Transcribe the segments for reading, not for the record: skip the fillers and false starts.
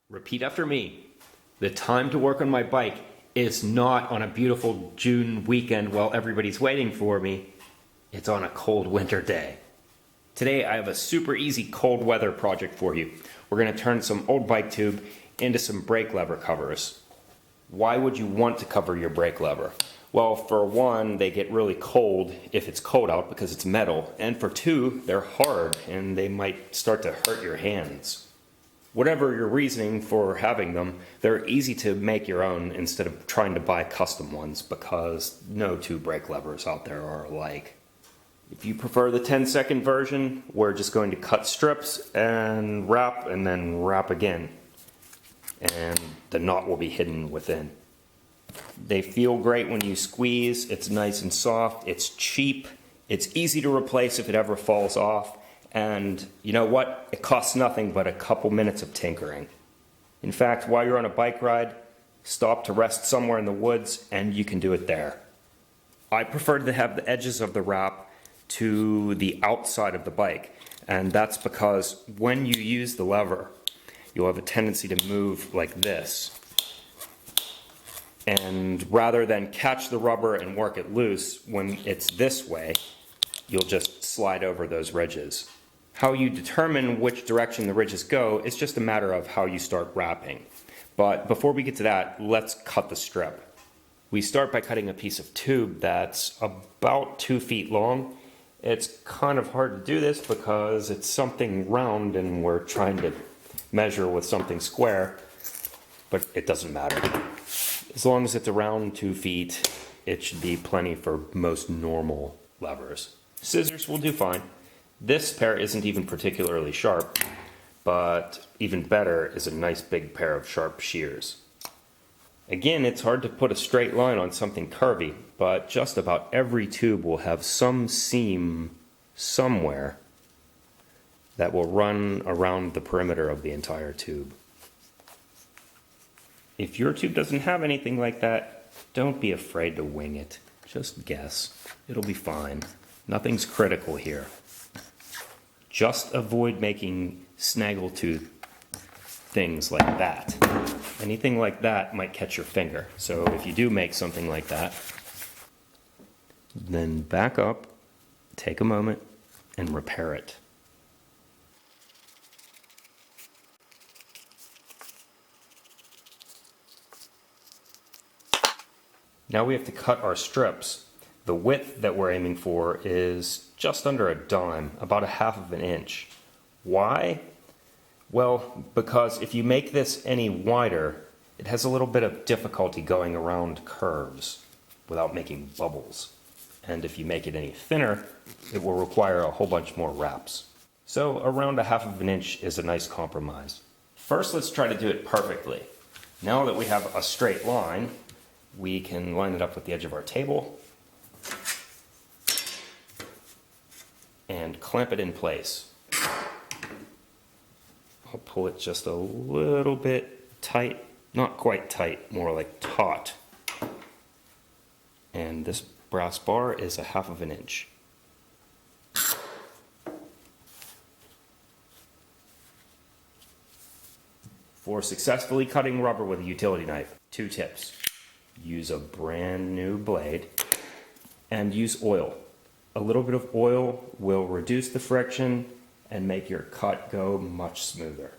Repeat after me. The time to work on my bike is not on a beautiful June weekend while everybody's waiting for me. It's on a cold winter day. Today I have a super easy cold weather project for you. We're going to turn some old bike tube into some brake lever covers. Why would you want to cover your brake lever? Well, for one, they get really cold if it's cold out because it's metal. And for two, they're hard and they might start to hurt your hands. Whatever your reasoning for having them, they're easy to make your own instead of trying to buy custom ones because no two brake levers out there are alike. If you prefer the 10-second version, we're just going to cut strips and then wrap again. And the knot will be hidden within. They feel great when you squeeze. It's nice and soft. It's cheap. It's easy to replace if it ever falls off. And you know what? It costs nothing but a couple minutes of tinkering. In fact, while you're on a bike ride, stop to rest somewhere in the woods and you can do it there. I prefer to have the edges of the wrap to the outside of the bike. And that's because when you use the lever, you'll have a tendency to move like this. And rather than catch the rubber and work it loose, when it's this way, you'll just slide over those ridges. How you determine which direction the ridges go is just a matter of how you start wrapping. But before we get to that, let's cut the strip. We start by cutting a piece of tube that's about 2 feet long. It's kind of hard to do this because it's something round and we're trying to measure with something square, but it doesn't matter. As long as it's around 2 feet, it should be plenty for most normal levers. Scissors will do fine. This pair isn't even particularly sharp, but even better is a nice big pair of sharp shears. Again, it's hard to put a straight line on something curvy, but just about every tube will have some seam somewhere that will run around the perimeter of the entire tube. If your tube doesn't have anything like that, don't be afraid to wing it. Just guess. It'll be fine. Nothing's critical here. Just avoid making snaggletooth things like that. Anything like that might catch your finger. So if you do make something like that, then back up, take a moment, and repair it. Now we have to cut our strips. The width that we're aiming for is just under a dime, about 1/2 inch. Why? Well, because if you make this any wider, it has a little bit of difficulty going around curves without making bubbles. And if you make it any thinner, it will require a whole bunch more wraps. So around 1/2 inch is a nice compromise. First, let's try to do it perfectly. Now that we have a straight line, we can line it up with the edge of our table and clamp it in place. I'll pull it just a little bit tight, not quite tight, more like taut. And this brass bar is 1/2 inch. For successfully cutting rubber with a utility knife, 2 tips. Use a brand new blade and use oil. A little bit of oil will reduce the friction and make your cut go much smoother.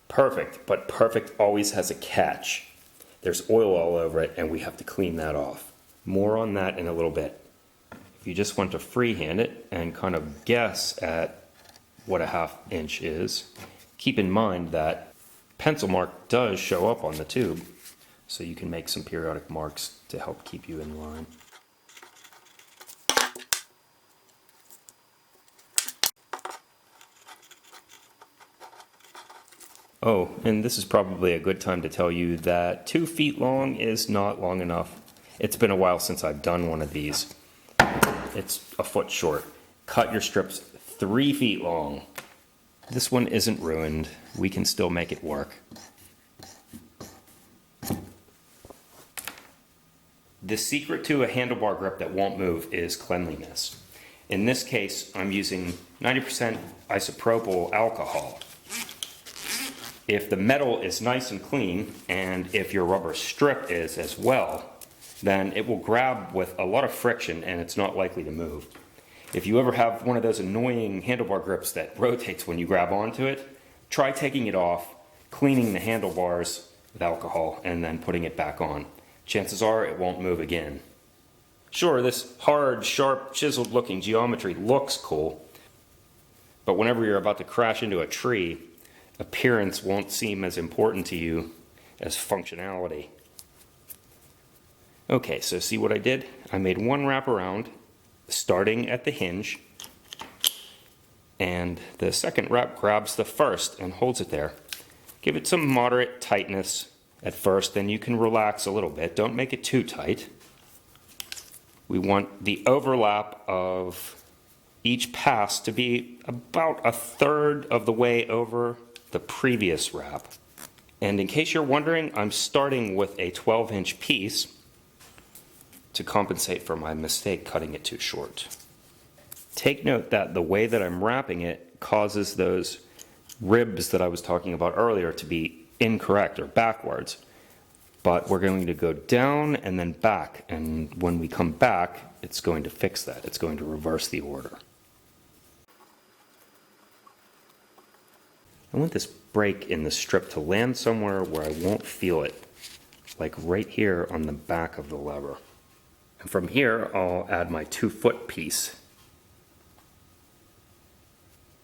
Perfect, but perfect always has a catch. There's oil all over it and we have to clean that off. More on that in a little bit. If you just want to freehand it and kind of guess at what 1/2 inch is, keep in mind that pencil mark does show up on the tube, so you can make some periodic marks to help keep you in line. Oh, and this is probably a good time to tell you that 2 feet long is not long enough. It's been a while since I've done one of these. It's a foot short. Cut your strips 3 feet long. This one isn't ruined. We can still make it work. The secret to a handlebar grip that won't move is cleanliness. In this case, I'm using 90% isopropyl alcohol. If the metal is nice and clean, and if your rubber strip is as well, then it will grab with a lot of friction and it's not likely to move. If you ever have one of those annoying handlebar grips that rotates when you grab onto it, try taking it off, cleaning the handlebars with alcohol, and then putting it back on. Chances are it won't move again. Sure, this hard, sharp, chiseled looking geometry looks cool, but whenever you're about to crash into a tree, appearance won't seem as important to you as functionality. Okay, so see what I did? I made one wrap around, starting at the hinge, and the second wrap grabs the first and holds it there. Give it some moderate tightness at first, then you can relax a little bit. Don't make it too tight. We want the overlap of each pass to be about a third of the way over the previous wrap. And in case you're wondering, I'm starting with a 12-inch piece to compensate for my mistake cutting it too short. Take note that the way that I'm wrapping it causes those ribs that I was talking about earlier to be incorrect or backwards. But we're going to go down and then back, and when we come back, it's going to fix that. It's going to reverse the order. I want this break in the strip to land somewhere where I won't feel it, like right here on the back of the lever. And from here, I'll add my 2-foot piece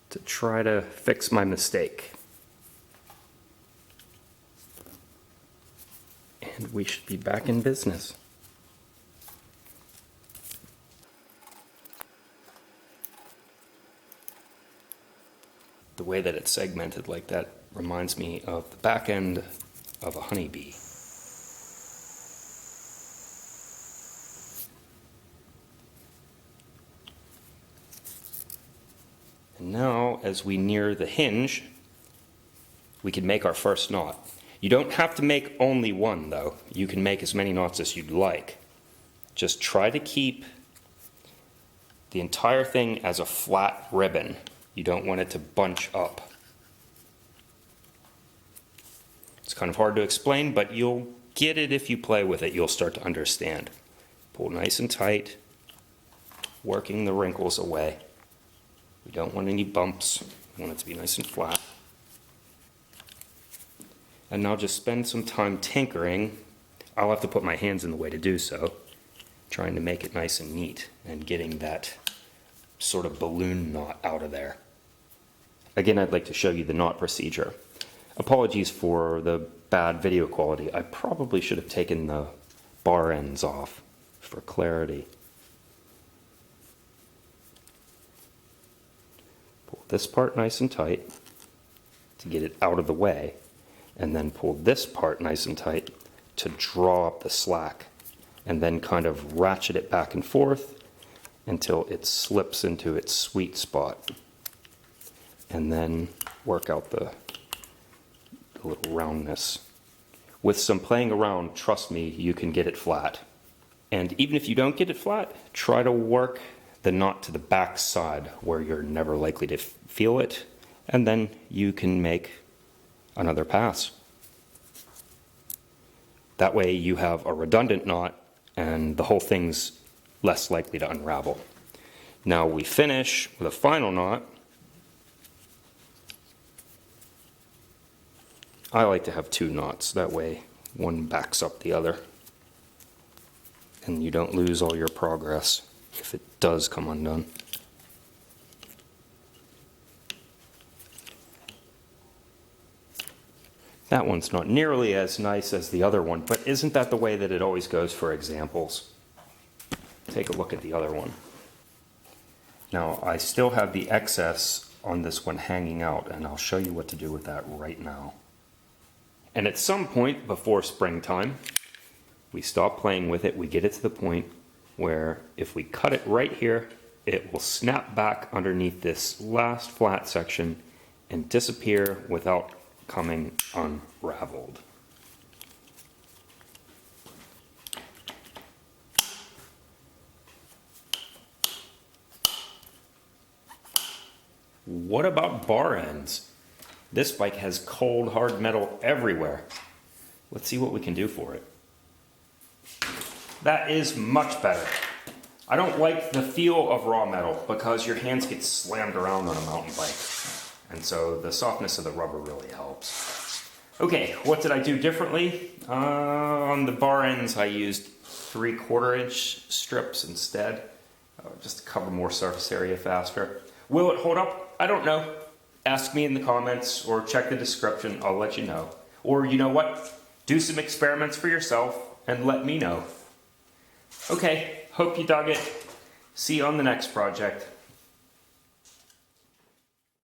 to try to fix my mistake. And we should be back in business. The way that it's segmented like that reminds me of the back end of a honeybee. And now, as we near the hinge, we can make our first knot. You don't have to make only one, though. You can make as many knots as you'd like. Just try to keep the entire thing as a flat ribbon. You don't want it to bunch up. It's kind of hard to explain, but you'll get it if you play with it. You'll start to understand. Pull nice and tight, working the wrinkles away. We don't want any bumps. We want it to be nice and flat. And now just spend some time tinkering. I'll have to put my hands in the way to do so, trying to make it nice and neat and getting that sort of balloon knot out of there. Again, I'd like to show you the knot procedure. Apologies for the bad video quality. I probably should have taken the bar ends off for clarity. Pull this part nice and tight to get it out of the way, and then pull this part nice and tight to draw up the slack, and then kind of ratchet it back and forth until it slips into its sweet spot, and then work out the little roundness. With some playing around, trust me, you can get it flat. And even if you don't get it flat, try to work the knot to the back side where you're never likely to feel it, and then you can make another pass. That way you have a redundant knot and the whole thing's less likely to unravel. Now we finish with a final knot. I like to have 2 knots, that way one backs up the other and you don't lose all your progress if it does come undone. That one's not nearly as nice as the other one, but isn't that the way that it always goes for examples? Take a look at the other one. Now, I still have the excess on this one hanging out, and I'll show you what to do with that right now. And at some point before springtime, we stop playing with it. We get it to the point where if we cut it right here, it will snap back underneath this last flat section and disappear without coming unraveled. What about bar ends? This bike has cold, hard metal everywhere. Let's see what we can do for it. That is much better. I don't like the feel of raw metal because your hands get slammed around on a mountain bike. And so the softness of the rubber really helps. Okay, what did I do differently? On the bar ends, I used 3/4 inch strips instead, just to cover more surface area faster. Will it hold up? I don't know. Ask me in the comments or check the description, I'll let you know. Or you know what? Do some experiments for yourself and let me know. Okay, hope you dug it. See you on the next project.